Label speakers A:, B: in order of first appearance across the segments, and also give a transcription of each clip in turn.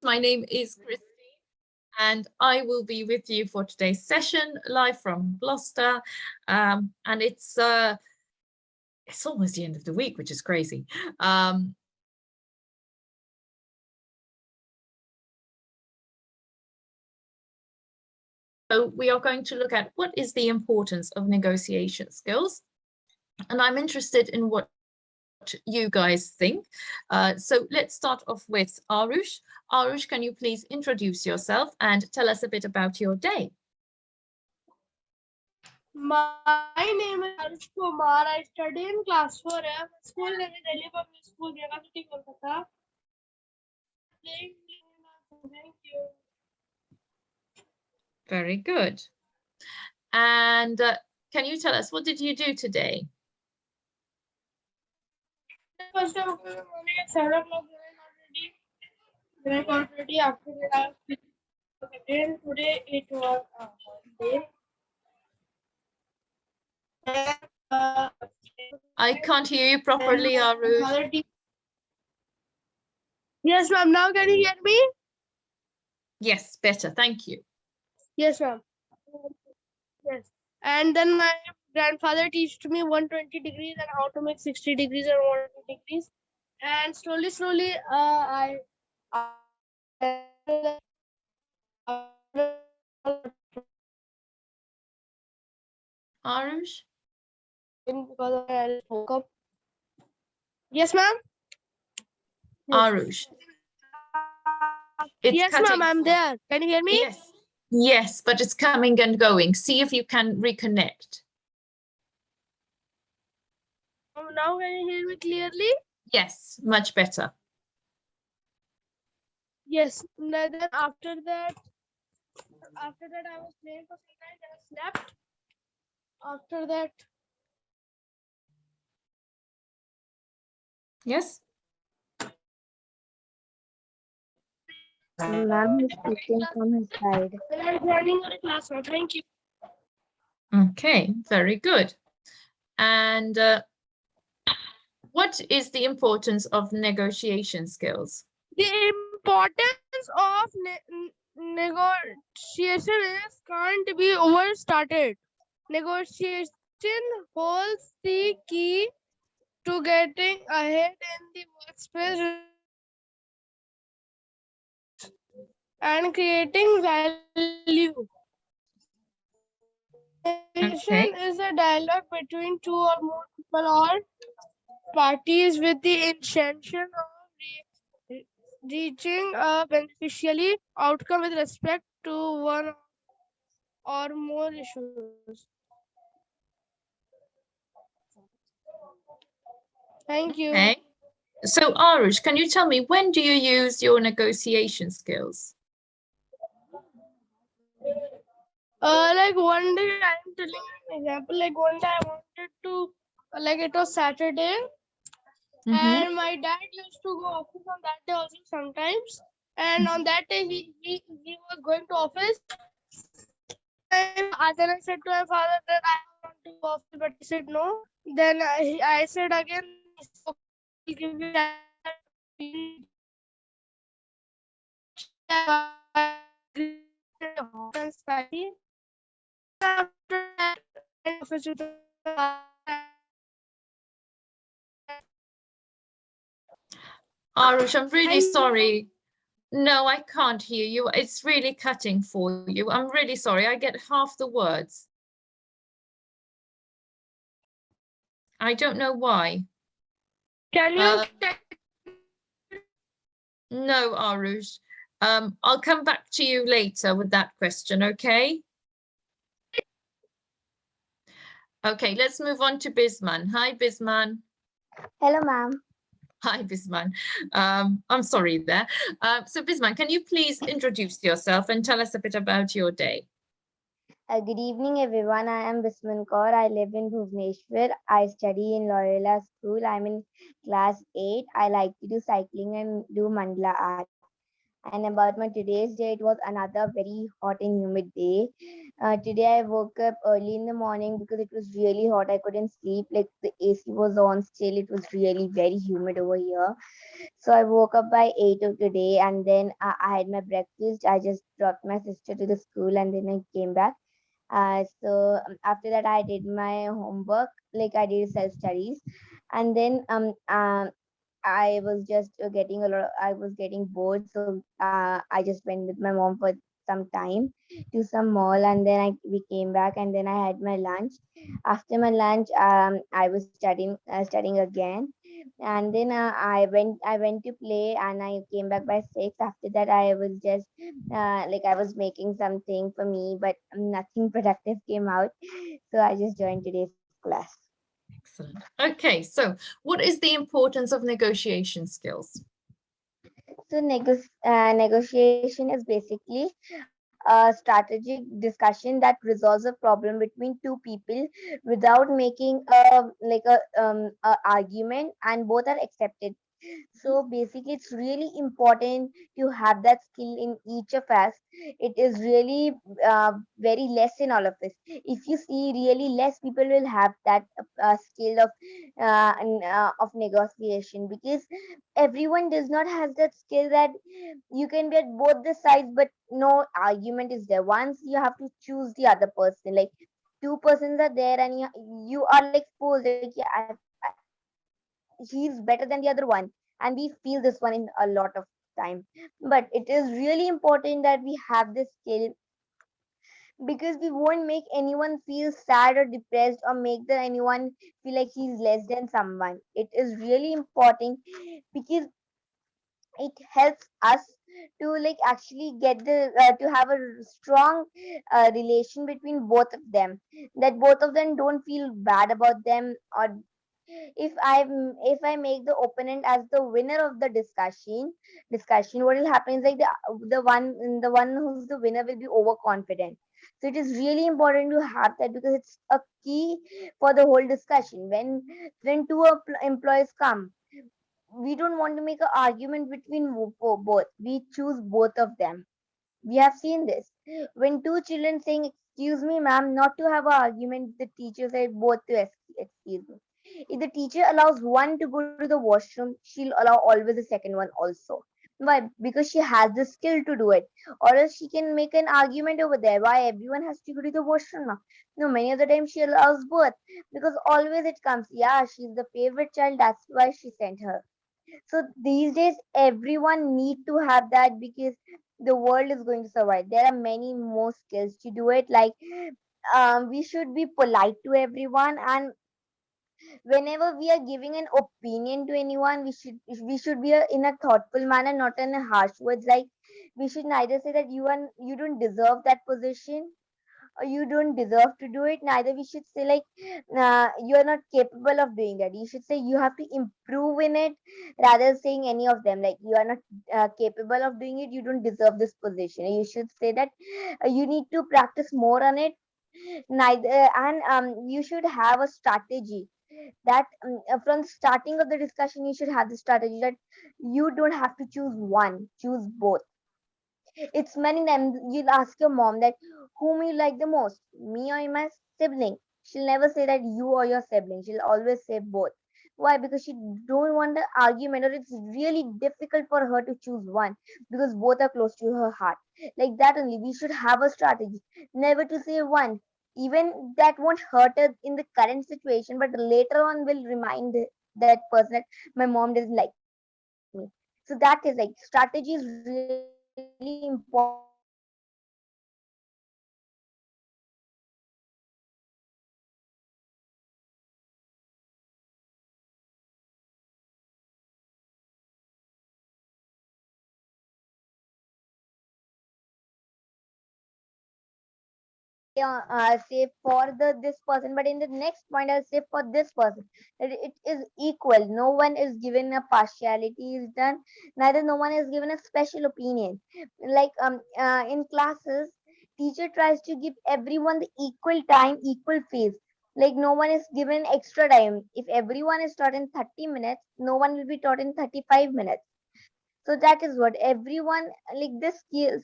A: My name is Christine, and I will be with you for today's session live from Gloucester. And it's almost the end of the week, which is crazy. So we are going to look at what is the importance of negotiation skills. And I'm interested in what you guys think. So let's start off with Arush. Arush, can you please introduce yourself and tell us a bit about your day?
B: My name is Arush Kumar. I study in class 4F. School name is Delhi Public School, Java City, Kolkata. Thank you.
A: Very good. And can you tell us, what did you do today?
B: First time I was morning at 7 o'clock. Then I got ready. After that, I was again. Today it was a holiday.
A: I can't hear you properly, Arush.
B: Yes, ma'am. Now can you hear me?
A: Yes, better. Thank you.
B: Yes, ma'am. Yes. And then my grandfather taught me 120 degrees and how to make 60 degrees and 120 degrees. And slowly, I
A: Arush?
B: because I woke up. Yes, ma'am.
A: Arush. It's
B: Yes, ma'am. I'm there. Can you hear me?
A: Yes. Yes, but it's coming and going. See if you can reconnect.
B: Now can you hear me clearly?
A: Yes, much better.
B: Yes. Then after that I was playing for some time. Then I slept. After that.
A: Yes.
C: Ma'am, he's speaking from his side.
B: Then I was running on a class now. Thank you.
A: Okay, very good. And what is the importance of negotiation skills?
B: The importance of negotiation is can't be overstated. Negotiation holds the key to getting ahead in the workspace and creating value. Negotiation is a dialogue between two or more people or parties with the intention of reaching a beneficially outcome with respect to one or more issues. Thank you.
A: Okay. So Arush, can you tell me, when do you use your negotiation skills?
B: Like one day I'm telling an example. Like one day I wanted to, like it was Saturday, and my dad used to go office on that day also sometimes. And on that day he was going to office. Then I said to my father that I want to go office, but he said no. Then I said again, he said, okay, I'll give you that. Hot and spicy. After that, I office with
A: Arush, I'm really sorry. No, I can't hear you. It's really cutting for you. I'm really sorry. I get half the words. I don't know why.
B: Can you?
A: No, Arush. I'll come back to you later with that question, okay? Okay, let's move on to Bisman. Hi, Bisman.
C: Hello, ma'am.
A: Hi, Bisman. I'm sorry there. So Bisman, can you please introduce yourself and tell us a bit about your day?
C: Good evening, everyone. I am Bisman Kaur. I live in Bhubaneswar. I study in Loyola School. I'm in class 8. I like to do cycling and do mandala art. And about my today's day, it was another very hot and humid day. Today I woke up early in the morning because it was really hot. I couldn't sleep. Like the AC was on still. It was really very humid over here. So I woke up by 8 of today, and then I had my breakfast. I just dropped my sister to the school, and then I came back. After that, I did my homework. Like I did self studies, and then I was just getting a lot. I was getting bored, so I just went with my mom for some time to some mall, and then we came back, and then I had my lunch. After my lunch, I was studying again, and then I went to play, and I came back by 6. After that, I was just like I was making something for me, but nothing productive came out, so I just joined today's class.
A: Excellent. Okay, so what is the importance of negotiation skills?
C: So negotiation is basically a strategic discussion that resolves a problem between two people without making a argument, and both are accepted. So basically, it's really important to have that skill in each of us. It is really very less in all of this. If you see, really less people will have that skill of negotiation, because everyone does not have that skill that you can be at both the sides, but no argument is there. Once you have to choose the other person, like two persons are there, and you are like forced, like yeah, he's better than the other one, and we feel this one in a lot of time. But it is really important that we have this skill, because we won't make anyone feel sad or depressed, or make anyone feel like he's less than someone. It is really important, because it helps us to like actually get the to have a strong relation between both of them, that both of them don't feel bad about them. Or if I make the opponent as the winner of the discussion, what will happen is like the one who's the winner will be overconfident. So it is really important to have that, because it's a key for the whole discussion. When two employees come, we don't want to make an argument between both. We choose both of them. We have seen this. When two children saying, "Excuse me, ma'am," not to have an argument, the teacher said both to excuse me. If the teacher allows one to go to the washroom, she'll allow always the second one also. Why? Because she has the skill to do it. Or else she can make an argument over there. Why everyone has to go to the washroom now? No, many of the time she allows both. Because always it comes, yeah, she's the favorite child, that's why she sent her. So these days everyone need to have that, because the world is going to survive. There are many more skills to do it, like we should be polite to everyone, and whenever we are giving an opinion to anyone, we should be in a thoughtful manner, not in a harsh words. Like we should neither say that you don't deserve that position, or you don't deserve to do it. Neither we should say like you are not capable of doing that. You should say you have to improve in it, rather saying any of them like you are not capable of doing it, you don't deserve this position. You should say that you need to practice more on it. Neither and You should have a strategy that from starting of the discussion, you should have the strategy that you don't have to choose one, choose both. It's many times you'll ask your mom that whom you like the most, me or my sibling. She'll never say that you or your sibling. She'll always say both. Why? Because she don't want the argument, or it's really difficult for her to choose one, because both are close to her heart. Like that only, we should have a strategy, never to say one. Even that won't hurt her in the current situation, but later on will remind that person that my mom doesn't like me. So that is like strategy is really important in negotiation. And we should have that say for the this person, but in the next point I'll say for this person, that it is equal. No one is given a partiality is done, neither no one is given a special opinion. Like in classes, teacher tries to give everyone the equal time, equal phase. Like no one is given extra time. If everyone is taught in 30 minutes, no one will be taught in 35 minutes. So that is what everyone, like, this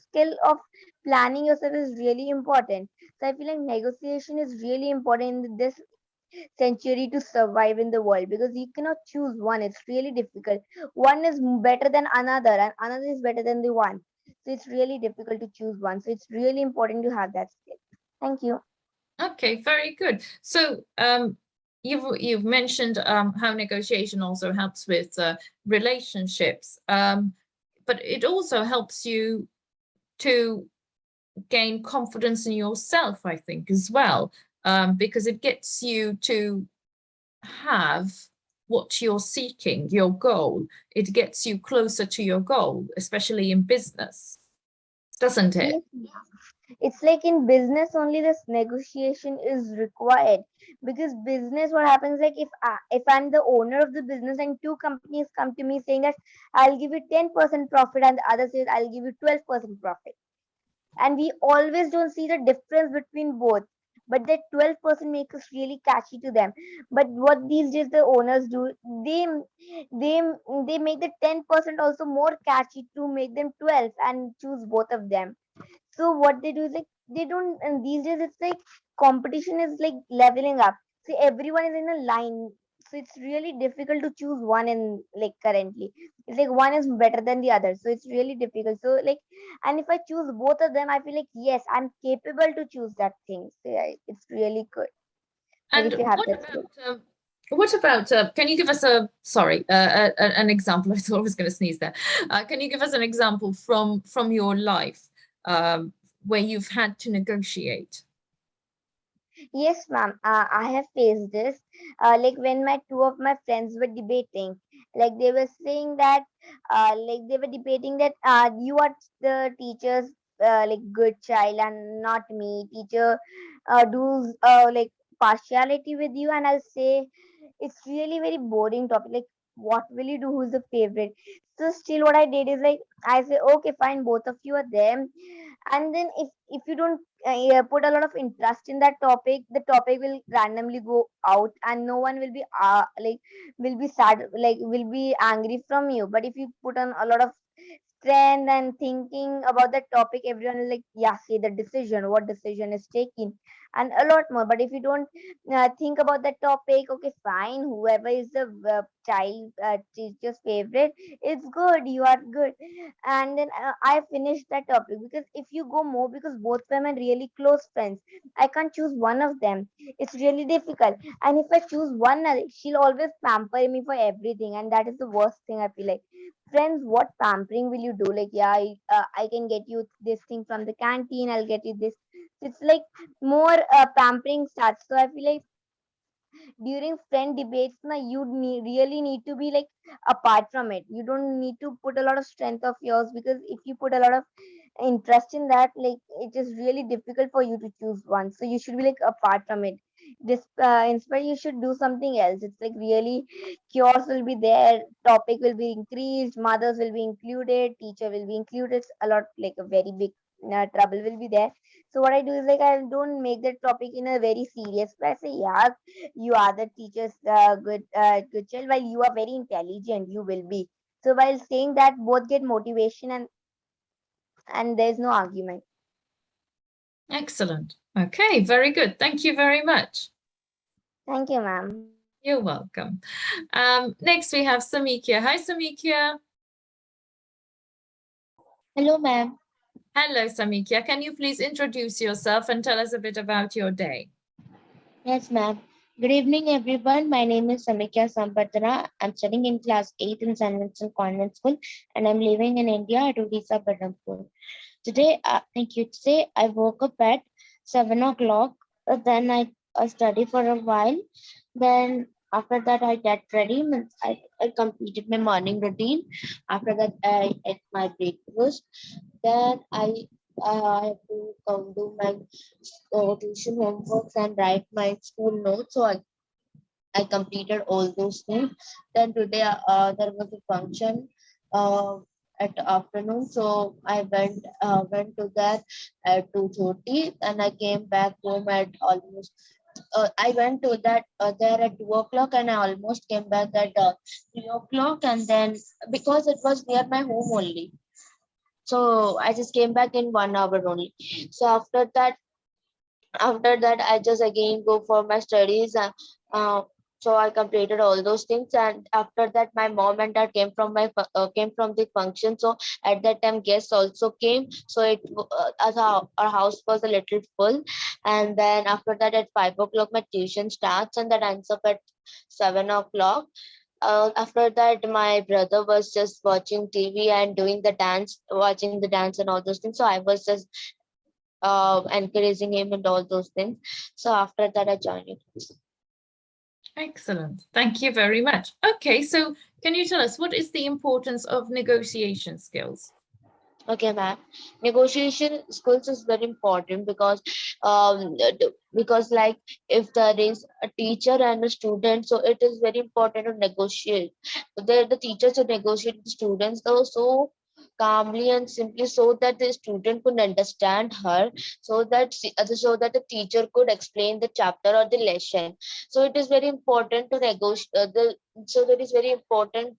C: skill of planning yourself is really important. So I feel like negotiation is really important in this century to survive in the world, because you cannot choose one. It's really difficult. One is better than another, and another is better than the one. So it's really difficult to choose one. So it's really important to have that skill. Thank you.
A: Okay, very good. So you've mentioned how negotiation also helps with relationships, but it also helps you to gain confidence in yourself, I think, as well, because it gets you to have what you're seeking, your goal. It gets you closer to your goal, especially in business, doesn't it?
C: Yes, it's like in business only this negotiation is required, because business, what happens, like, if I'm the owner of the business and two companies come to me saying that I'll give you 10% profit and the other says I'll give you 12% profit, and we always don't see the difference between both, but that 12% makes us really catchy to them. But what these days the owners do, they they they make the 10% also more catchy to make them 12 and choose both of them. So what they do is, like, they don't, and these days it's like competition is like leveling up. See, everyone is in a line. So it's really difficult to choose one in, like, currently. It's like one is better than the other. So it's really difficult. So, like, and if I choose both of them, I feel like, yes, I'm capable to choose that thing. So yeah, it's really good. Like,
A: And
C: if you have that skill.
A: what about, can you give us a, sorry, an example? I thought I was going to sneeze there. Can you give us an example from your life where you've had to negotiate?
C: Yes, ma'am. I have faced this. Like, when my two of my friends were debating, like, they were saying that, like, they were debating that, you are the teacher's, like, good child and not me. Teacher does, like, partiality with you, and I'll say it's really very boring topic. Like, what will you do? Who's the favorite? So still, what I did is, like, I say, okay, fine, both of you are there, and then if you don't yeah, put a lot of interest in that topic, the topic will randomly go out and no one will be like, will be sad, like, will be angry from you. But if you put on a lot of strength and thinking about that topic, everyone is like, yeah, see the decision, what decision is taken, and a lot more. But if you don't think about that topic, okay, fine, whoever is the child teacher's favorite, it's good, you are good. And then I finished that topic, because if you go more, because both of them are really close friends, I can't choose one of them. It's really difficult. And if I choose one, she'll always pamper me for everything, and that is the worst thing, I feel like. Friends, what pampering will you do? Like, yeah, I can get you this thing from the canteen, I'll get you this. It's like more pampering starts. So I feel like during friend debates, na, really need to be, like, apart from it. You don't need to put a lot of strength of yours, because if you put a lot of interest in that, like, it is really difficult for you to choose one. So you should be, like, apart from it. This instead you should do something else. It's like really cures will be there, topic will be increased, mothers will be included, teacher will be included, a lot, like, a very big trouble will be there. So what I do is, like, I don't make that topic in a very serious way. I say, yeah, you are the teacher's good child, while you are very intelligent, you will be. So while saying that, both get motivation, and there's no argument.
A: Excellent. Okay, very good. Thank you very much.
C: Thank you, ma'am.
A: You're welcome. Next, we have Samikia. Hi, Samikia.
D: Hello, ma'am.
A: Hello, Samikia. Can you please introduce yourself and tell us a bit about your day?
D: Yes, ma'am. Good evening, everyone. My name is Samikya Sampatana. I'm studying in class 8 in San Vincent Convent School, and I'm living in India at Odisha, Berhampur. Today, thank you. Today, I woke up at 7 o'clock. Then I study for a while. Then after that, I get ready. Means I completed my morning routine. After that, I ate my breakfast. Then I have to come do my tuition homeworks and write my school notes. So I completed all those things. Then today there was a function uh, at afternoon, so I went to that at 2:30, and I came back home at almost I went to that there at 2 o'clock, and I almost came back at 3 o'clock, and then because it was near my home only, so I just came back in 1 hour only. So after that I just again go for my studies. Uh, so I completed all those things, and after that my mom and dad came from the function. So at that time guests also came, so as our house was a little full. And then after that at 5 o'clock my tuition starts, and that ends up at 7 o'clock. After that my brother was just watching TV and doing the dance, watching the dance and all those things. So I was just encouraging him and all those things. So after that, I joined it.
A: Excellent. Thank you very much. Okay, so can you tell us what is the importance of negotiation skills?
D: Okay, ma'am. Negotiation skills is very important because like if there is a teacher and a student, so it is very important to negotiate. The teachers to negotiate with the students though so calmly and simply, so that the student could understand her, so that the teacher could explain the chapter or the lesson. So it is very important to negotiate so that is very important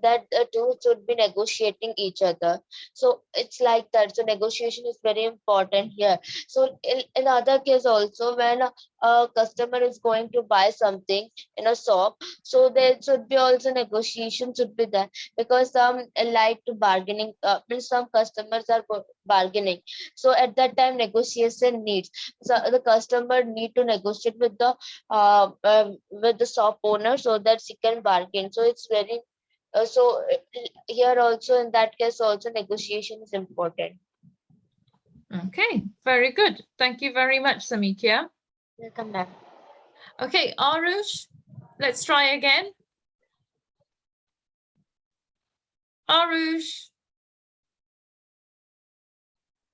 D: that the two should be negotiating each other. So it's like that. So negotiation is very important here. So in other case also, when a customer is going to buy something in a shop, so there should be also negotiation should be there, because some like to bargaining, means some customers are bargaining. So at that time negotiation needs, so the customer need to negotiate with the shop owner so that she can bargain. So it's very here also in that case also negotiation is important.
A: Okay, very good. Thank you very much, Samikya.
D: Welcome back.
A: Okay, Arush, let's try again. Arush.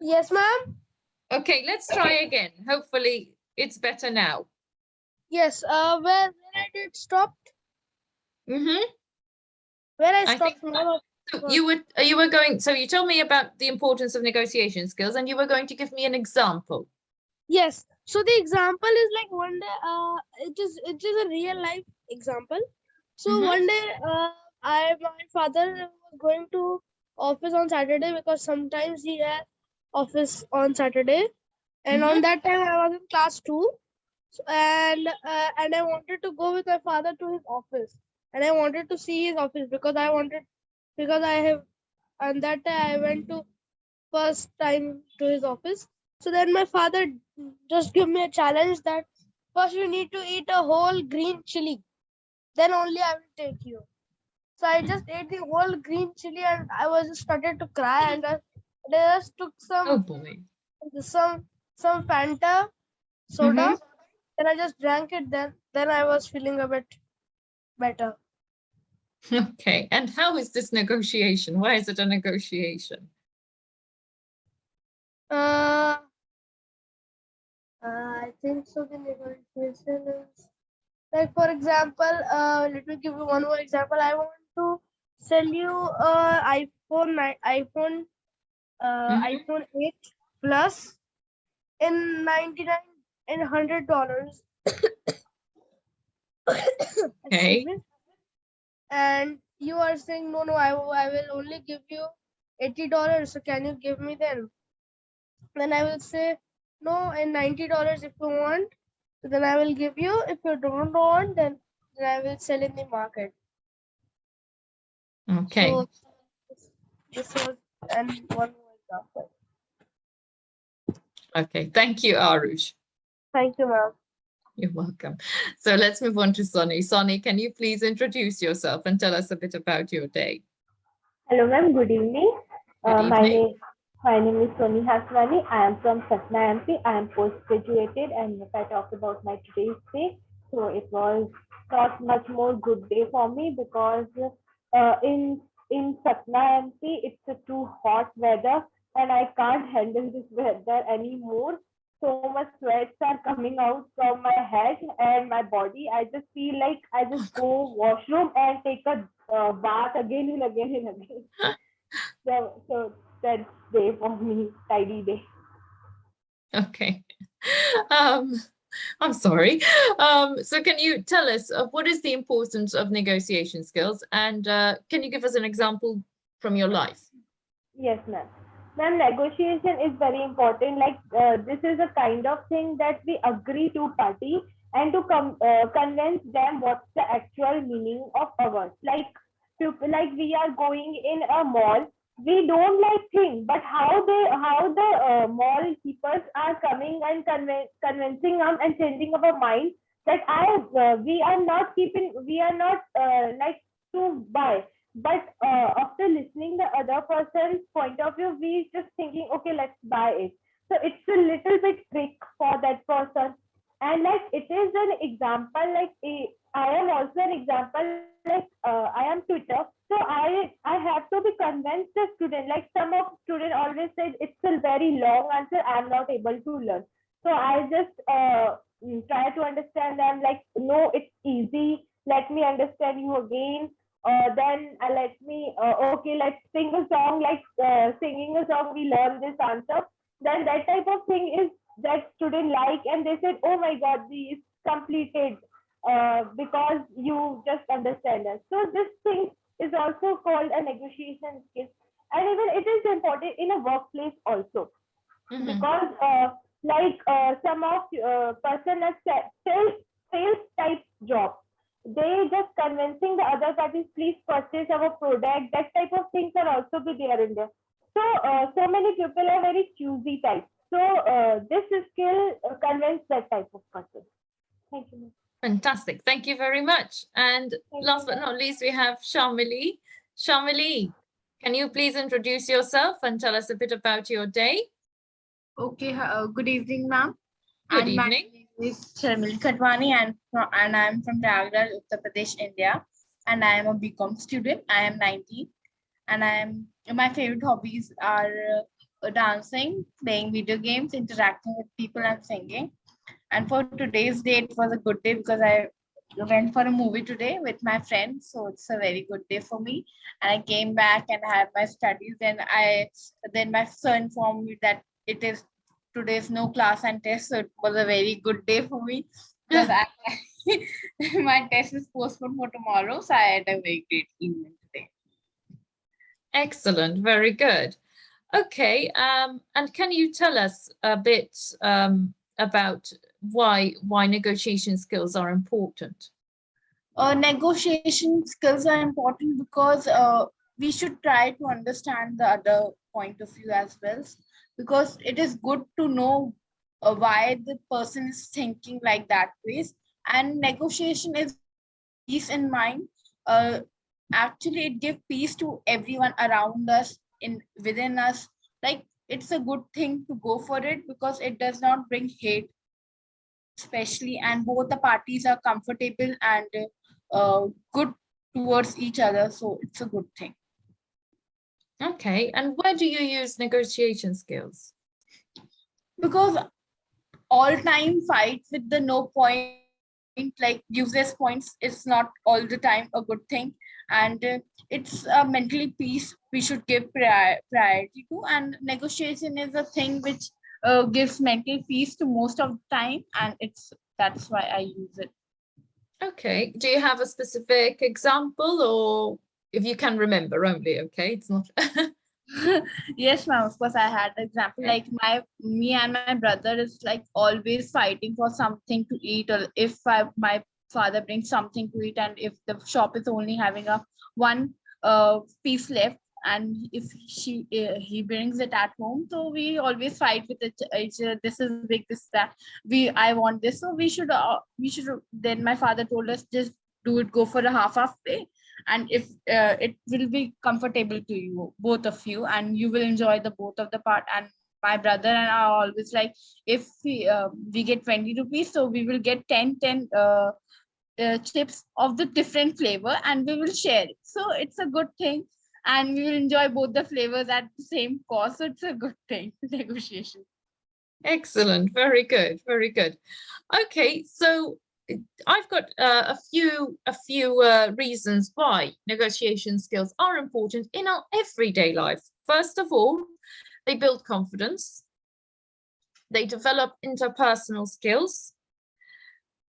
B: Yes, ma'am.
A: Okay, let's try again. Hopefully it's better now.
B: Yes. Where I did stopped.
A: Mm-hmm.
B: Where I
A: I think
B: stopped, ma'am.
A: so you were going, so you told me about the importance of negotiation skills, and you were going to give me an example.
B: Yes. So the example is like one day. It is a real life example. So
A: Mhm.
B: one day, my father was going to office on Saturday, because sometimes he has office on Saturday, and on
A: Mhm.
B: that time I was in class 2. And I wanted to go with my father to his office, and I wanted to see his office because I have, and that day I went to first time to his office. So then my father just give me a challenge that first you need to eat a whole green chili, then only I will take you. So I just ate the whole green chili, and I was just started to cry, and I just took
A: Oh boy.
B: some Fanta soda,
A: Mhm.
B: and I just drank it. Then I was feeling a bit better.
A: Okay, and how is this negotiation? Why is it a negotiation?
B: Uh, I think so. The negotiation is like, for example, let me give you one more example. I want to sell you iPhone
A: Mhm.
B: iPhone 8 Plus in 99 in $100. Excuse
A: Okay.
B: me. And you are saying no, I will only give you $80. So can you give me then? Then I will say no, in $90 if you want. So then I will give you. If you don't want, then I will sell in the market.
A: Okay.
B: So this was and one more example.
A: Okay. Thank you, Arush.
B: Thank you, ma'am.
A: You're welcome. So let's move on to Sonny. Sonny, can you please introduce yourself and tell us a bit about your day?
C: Hello, ma'am. Good evening.
A: Good
C: My
A: evening.
C: name is Soni Haswani. I am from Satna, MP. I am post-graduated, and if I talk about my today's day, so it was not much more good day for me because in Satna, MP, it's a too hot weather, and I can't handle this weather anymore. So much sweats are coming out from my head and my body. I just feel like I just go washroom and take a bath again and again and again. So that's day for me, tidy day.
A: Okay. Um, I'm sorry. So can you tell us what is the importance of negotiation skills, and can you give us an example from your life?
E: Yes, ma'am. Ma'am, negotiation is very important. Like this is a kind of thing that we agree to party and to convince them what's the actual meaning of ours. Like we are going in a mall. We don't like things, but how the mall keepers are coming and convincing them and changing our mind that we are not like to buy, but after listening the other person's point of view, we just thinking, okay, let's buy it. So it's a little bit trick for that person. And like it is an example, like I am also an example, like I am tutor. So I have to be convinced the student. Like some of student always said it's a very long answer, I'm not able to learn. So I just try to understand them, like, no, it's easy. Let me understand you again. Then let me okay, let's sing a song, like singing a song we learn this answer. Then that type of thing is that student like, and they said, oh my god, this completed because you just understand us. So this thing is also called a negotiation skill, and even it is important in a workplace also. Because some of person at sales type job, they just convincing the other parties, please purchase our product. That type of things are also be there in there. So so many people are very choosy type. So this skill convince that type of person. Thank you.
A: Fantastic. Thank you very much. And
E: Thank
A: last
E: you.
A: but not least, we have Shamili. Shamili, can you please introduce yourself and tell us a bit about your day?
F: Okay, good evening, ma'am.
A: Good
F: And my
A: evening.
F: name is Sharmil Khatwani, and I'm from Prayagraj, Uttar Pradesh, India. And I am a BCom student. I am 19, and my favorite hobbies are dancing, playing video games, interacting with people, and singing. And for today's day, it was a good day because I went for a movie today with my friends, so it's a very good day for me. And I came back and had my studies, and then my sir informed me that it is today's no class and test, so it was a very good day for me because my test is postponed for tomorrow, so I had a very great evening today.
A: Excellent. Very good. Okay. And can you tell us a bit about why negotiation skills are important?
F: Negotiation skills are important because we should try to understand the other point of view as well, because it is good to know why the person is thinking like that ways. And negotiation is peace in mind. Actually, it gives peace to everyone around us, within us. Like, it's a good thing to go for it because it does not bring hate, especially, and both the parties are comfortable and good towards each other, so it's a good thing.
A: Okay. And where do you use negotiation skills?
F: Because all time fight with the no point, like useless points, is not all the time a good thing. And it's a mentally peace we should give priority to, and negotiation is a thing which gives mental peace to most of the time, and that's why I use it.
A: Okay. Do you have a specific example, or if you can remember only? Okay. It's not.
F: Yes, ma'am. Of course, I had an example. Like me and my brother is like always fighting for something to eat, or if my father brings something to eat, and if the shop is only having a one piece left, and if he brings it at home, so we always fight with each other. This is big, this that. I want this, so we should. Then my father told us, just do it. Go for a half way, and if it will be comfortable to you, both of you, and you will enjoy the both of the part. And my brother and I are always like, if we get 20 rupees, so we will get 10 chips of the different flavor, and we will share it, so it's a good thing, and we will enjoy both the flavors at the same cost, so it's a good thing. Negotiation.
A: Excellent. Very good. Very good. Okay. So I've got a few reasons why negotiation skills are important in our everyday life. First of all, they build confidence. They develop interpersonal skills.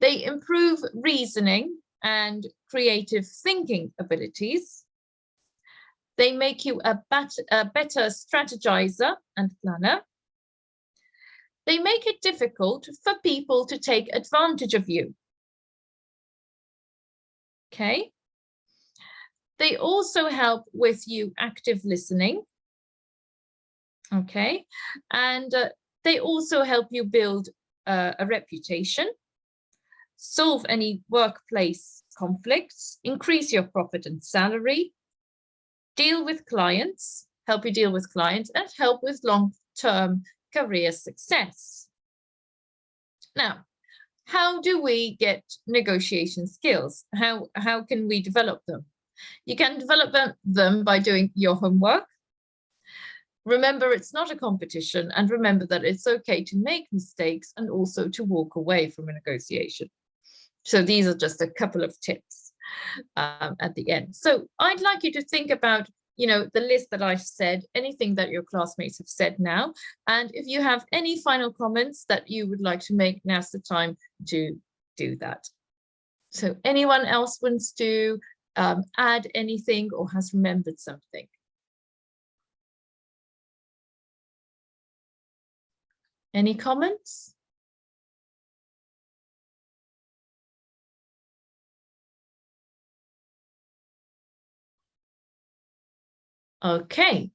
A: They improve reasoning and creative thinking abilities. They make you a better strategizer and planner. They make it difficult for people to take advantage of you. Okay. They also help with you active listening. Okay. And they also help you build a reputation, solve any workplace conflicts, increase your profit and salary, deal with clients, help you deal with clients, and help with long-term career success. Now, how do we get negotiation skills? How can we develop them? You can develop them by doing your homework. Remember, it's not a competition, and remember that it's okay to make mistakes and also to walk away from a negotiation. So these are just a couple of tips at the end. So I'd like you to think about, you know, the list that I've said, anything that your classmates have said now. And if you have any final comments that you would like to make, now's the time to do that. So anyone else wants to add anything or has remembered something? Any comments? Okay,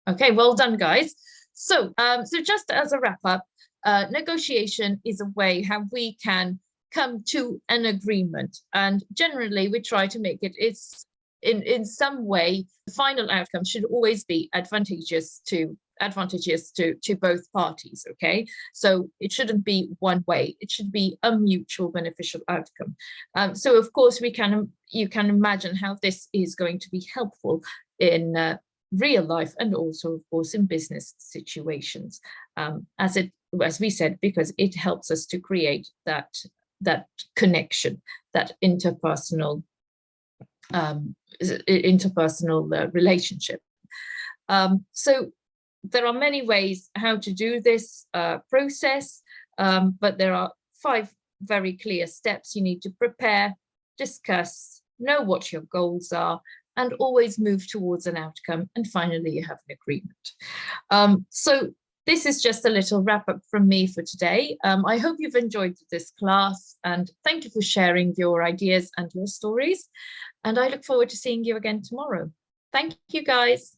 A: well done, guys. So, so just as a wrap up, negotiation is a way how we can come to an agreement, and generally we try to make it in some way the final outcome should always be advantageous to both parties. Okay, so it shouldn't be one way, it should be a mutual beneficial outcome. So of course you can imagine how this is going to be helpful in real life and also of course in business situations, as we said, because it helps us to create that connection, that interpersonal relationship. So there are many ways how to do this process, but there are 5 very clear steps. You need to prepare, discuss, know what your goals are, and always move towards an outcome. And finally, you have an agreement. So this is just a little wrap up from me for today. I hope you've enjoyed this class, and thank you for sharing your ideas and your stories. And I look forward to seeing you again tomorrow. Thank you, guys.